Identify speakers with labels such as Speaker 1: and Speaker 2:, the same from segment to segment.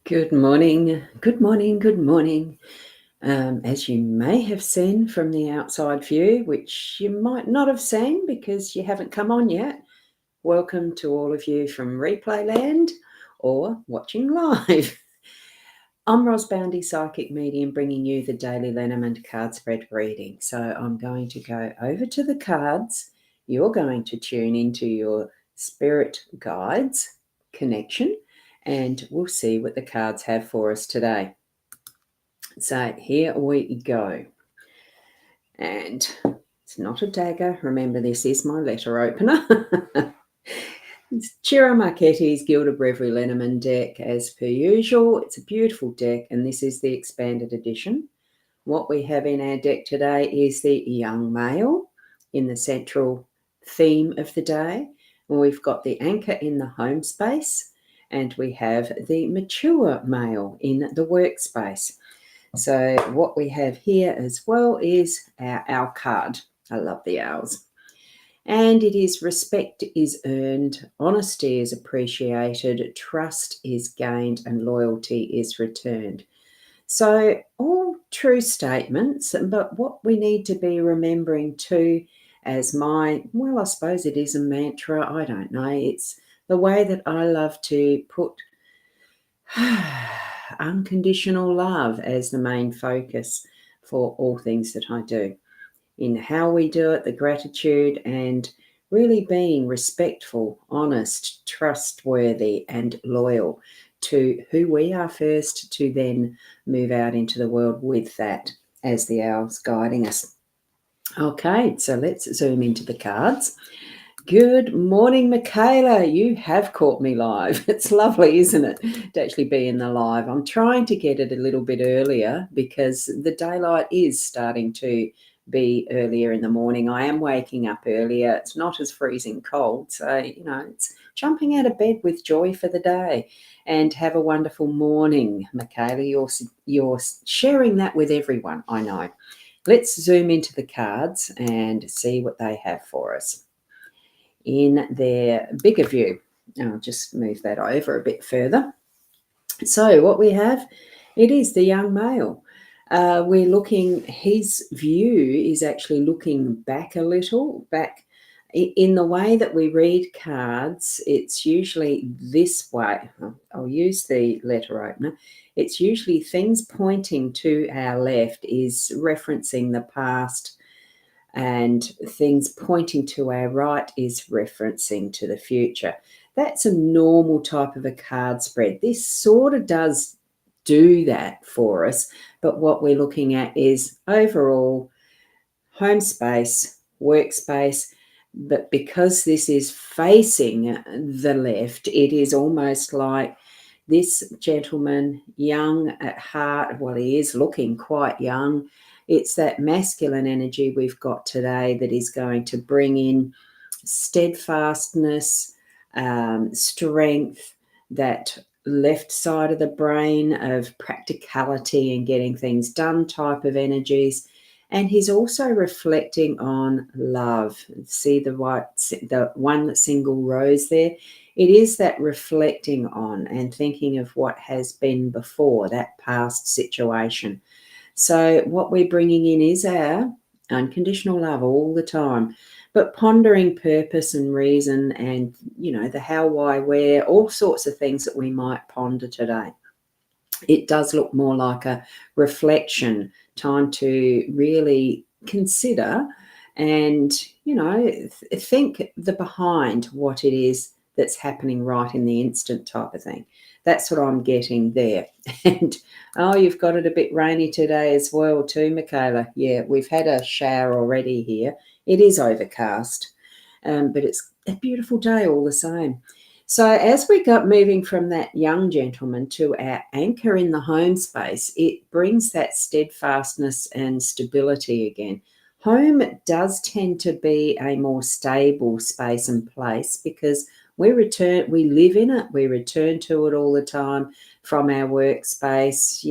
Speaker 1: Good morning, good morning, good morning. As you may have seen from the outside view, which you might not have seen because you haven't come on yet, welcome to all of you from replay land or watching live. I'm Boundy, psychic medium, bringing you the daily Lenormand card spread reading. So I'm going to go over to the cards. You're going to tune into your spirit guides connection, and we'll see what the cards have for us today. So here we go. And it's not a dagger. Remember, this is my letter opener. It's Ciro Marchetti's Gilded Breviary Lenormand deck as per usual. It's a beautiful deck, and this is the expanded edition. What we have in our deck today is the young male in the central theme of the day. We've got the anchor in the home space, and we have the mature male in the workspace. So what we have here as well is our owl card. I love the owls. And it is respect is earned, honesty is appreciated, trust is gained, and loyalty is returned. So all true statements, but what we need to be remembering too as I suppose it is a mantra, I don't know. It's the way that I love to put unconditional love as the main focus for all things that I do. In how we do it, the gratitude, and really being respectful, honest, trustworthy, and loyal to who we are first, to then move out into the world with that as the owls guiding us. Okay, so let's zoom into the cards. Good morning, Michaela. You have caught me live. It's lovely, isn't it, to actually be in the live? I'm trying to get it a little bit earlier because the daylight is starting to be earlier in the morning. I am waking up earlier. It's not as freezing cold. So, it's jumping out of bed with joy for the day. And have a wonderful morning, Michaela. You're sharing that with everyone, I know. Let's zoom into the cards and see what they have for us in their bigger view. And I'll just move that over a bit further. So what we have, it is the young male. We're looking, his view is actually looking back a little, back in the way that we read cards. It's usually this way. I'll use the letter opener. It's usually things pointing to our left is referencing the past, and things pointing to our right is referencing to the future. That's a normal type of a card spread. This sort of does do that for us, but what we're looking at is overall home space, workspace, but because this is facing the left, it is almost like this gentleman, young at heart, well, he is looking quite young. It's that masculine energy we've got today that is going to bring in steadfastness, strength, that left side of the brain of practicality and getting things done type of energies. And he's also reflecting on love. See the one single rose there? It is that reflecting on and thinking of what has been before, that past situation. So what we're bringing in is our unconditional love all the time, but pondering purpose and reason and, the how, why, where, all sorts of things that we might ponder today. It does look more like a reflection, time to really consider and, think the behind what it is that's happening right in the instant type of thing. That's what I'm getting there. And, you've got it a bit rainy today as well too, Michaela. Yeah, we've had a shower already here. It is overcast, but it's a beautiful day all the same. So as we got moving from that young gentleman to our anchor in the home space, it brings that steadfastness and stability again. Home does tend to be a more stable space and place because we live in it, we return to it all the time from our workspace.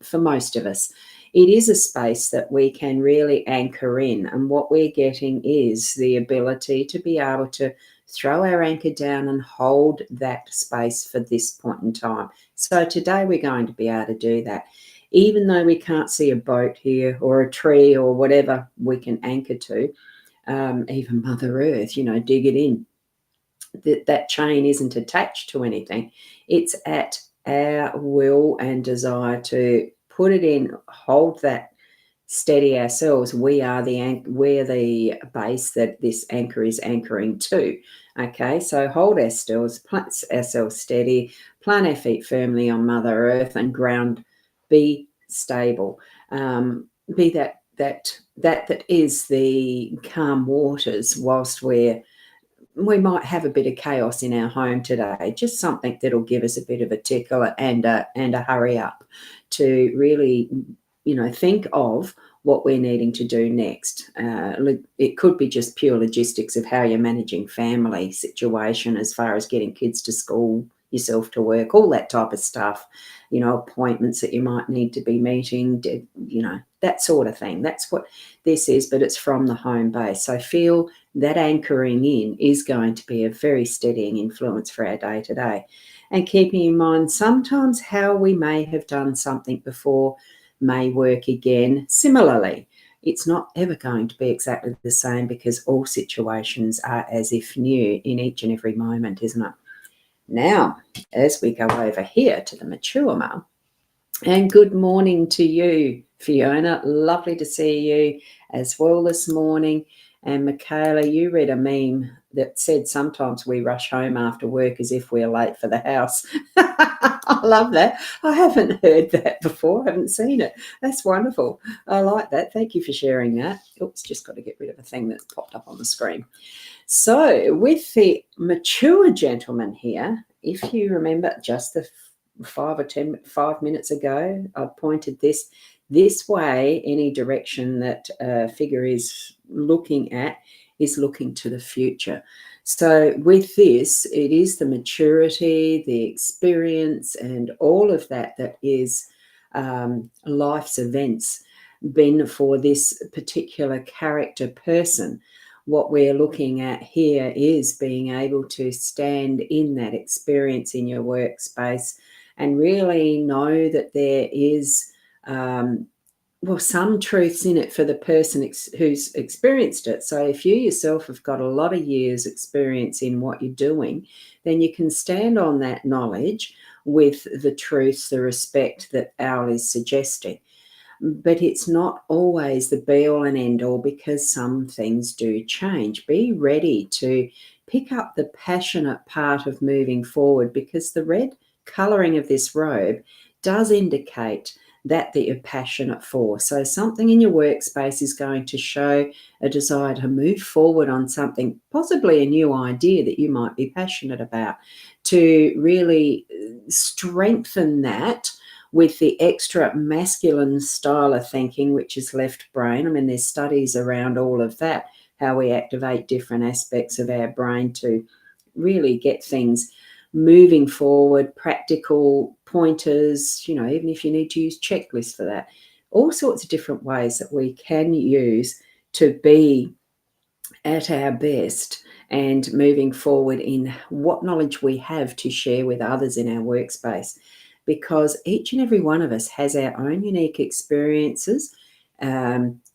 Speaker 1: For most of us, it is a space that we can really anchor in. And what we're getting is the ability to be able to throw our anchor down and hold that space for this point in time. So today we're going to be able to do that. Even though we can't see a boat here or a tree or whatever we can anchor to, even Mother Earth, dig it in. That chain isn't attached to anything. It's at our will and desire to put it in, hold that steady ourselves. We're the base that this anchor is anchoring to. Okay, so hold ourselves, plant ourselves steady, plant our feet firmly on Mother Earth, and ground. Be stable. Be that is the calm waters whilst we might have a bit of chaos in our home today, just something that'll give us a bit of a tickle and a hurry up to really, think of what we're needing to do next. It could be just pure logistics of how you're managing family situation as far as getting kids to school, yourself to work, all that type of stuff, appointments that you might need to be meeting, that sort of thing. That's what this is, but it's from the home base. So feel that anchoring in is going to be a very steadying influence for our day to day. And keeping in mind, sometimes how we may have done something before may work again similarly. It's not ever going to be exactly the same because all situations are as if new in each and every moment, isn't it? Now, as we go over here to the mature mum, and good morning to you, Fiona. Lovely to see you as well this morning. And Michaela, you read a meme that said sometimes we rush home after work as if we're late for the house. I love that. I haven't heard that before. I haven't seen it. That's wonderful. I like that. Thank you for sharing that. Oops, just got to get rid of a thing that popped up on the screen. So with the mature gentleman here, if you remember just the 5 minutes ago, I pointed this way. Any direction that a figure is looking at is looking to the future. So with this, it is the maturity, the experience, and all of that is life's events been for this particular character person. What we're looking at here is being able to stand in that experience in your workspace and really know that there is, some truths in it for the person who's experienced it. So if you yourself have got a lot of years experience in what you're doing, then you can stand on that knowledge with the truths, the respect that Owl is suggesting. But it's not always the be-all and end-all because some things do change. Be ready to pick up the passionate part of moving forward because the red colouring of this robe does indicate that you're passionate for. So something in your workspace is going to show a desire to move forward on something, possibly a new idea that you might be passionate about, to really strengthen that with the extra masculine style of thinking, which is left brain. I mean, there's studies around all of that, how we activate different aspects of our brain to really get things moving forward, practical pointers, even if you need to use checklists for that. All sorts of different ways that we can use to be at our best and moving forward in what knowledge we have to share with others in our workspace. Because each and every one of us has our own unique experiences,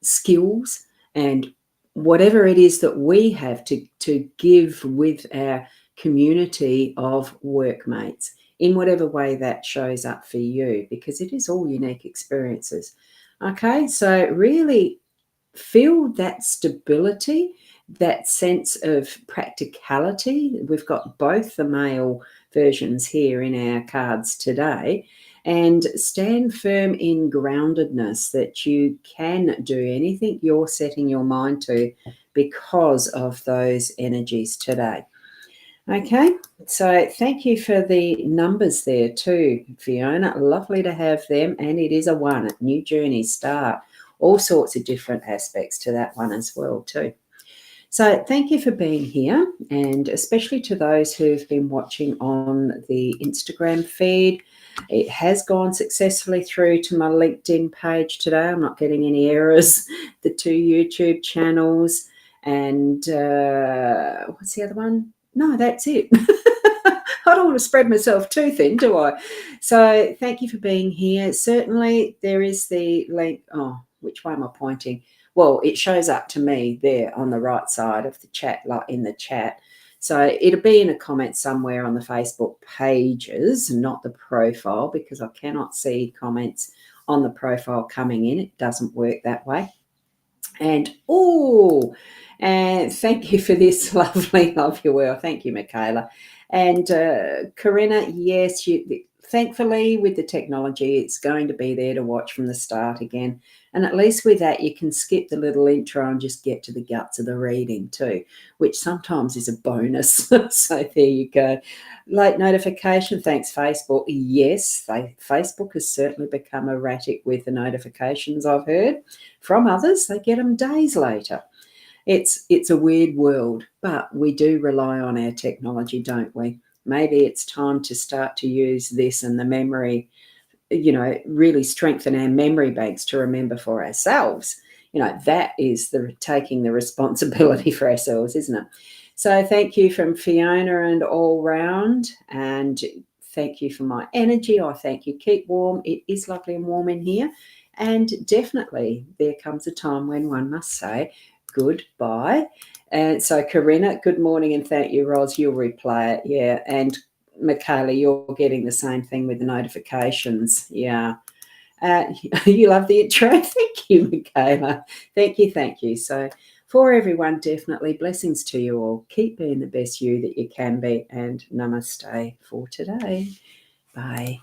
Speaker 1: skills, and whatever it is that we have to give with our community of workmates in whatever way that shows up for you, because it is all unique experiences. Okay, so really feel that stability, that sense of practicality. We've got both the male versions here in our cards today, and stand firm in groundedness that you can do anything you're setting your mind to because of those energies today. Okay, so thank you for the numbers there too, Fiona. Lovely to have them, and it is a 1, new journey start. All sorts of different aspects to that one as well too. So thank you for being here, and especially to those who've been watching on the Instagram feed. It has gone successfully through to my LinkedIn page today. I'm not getting any errors. The 2 YouTube channels and what's the other one? No, that's it. I don't want to spread myself too thin, do I? So thank you for being here. Certainly there is the link. Oh, which way am I pointing? Well, it shows up to me there on the right side of the chat, like in the chat. So it'll be in a comment somewhere on the Facebook pages, not the profile, because I cannot see comments on the profile coming in. It doesn't work that way. And and thank you for this lovely love you well. Thank you, Michaela. And Corinna, yes, thankfully with the technology, it's going to be there to watch from the start again. And at least with that, you can skip the little intro and just get to the guts of the reading too, which sometimes is a bonus. So there you go. Late notification, thanks Facebook. Yes, Facebook has certainly become erratic with the notifications, I've heard. From others, they get them days later. It's a weird world, but we do rely on our technology, don't we? Maybe it's time to start to use this and the memory, really strengthen our memory banks to remember for ourselves. That is taking the responsibility for ourselves, isn't it? So thank you from Fiona and all round, and thank you for my energy. I thank you. Keep warm. It is lovely and warm in here. And definitely there comes a time when one must say goodbye. And so, Corinna, good morning and thank you, Ros. You'll replay it, yeah. And Michaela, you're getting the same thing with the notifications, yeah. You love the intro. Thank you, Michaela. Thank you. So for everyone, definitely blessings to you all. Keep being the best you that you can be, and namaste for today. Bye.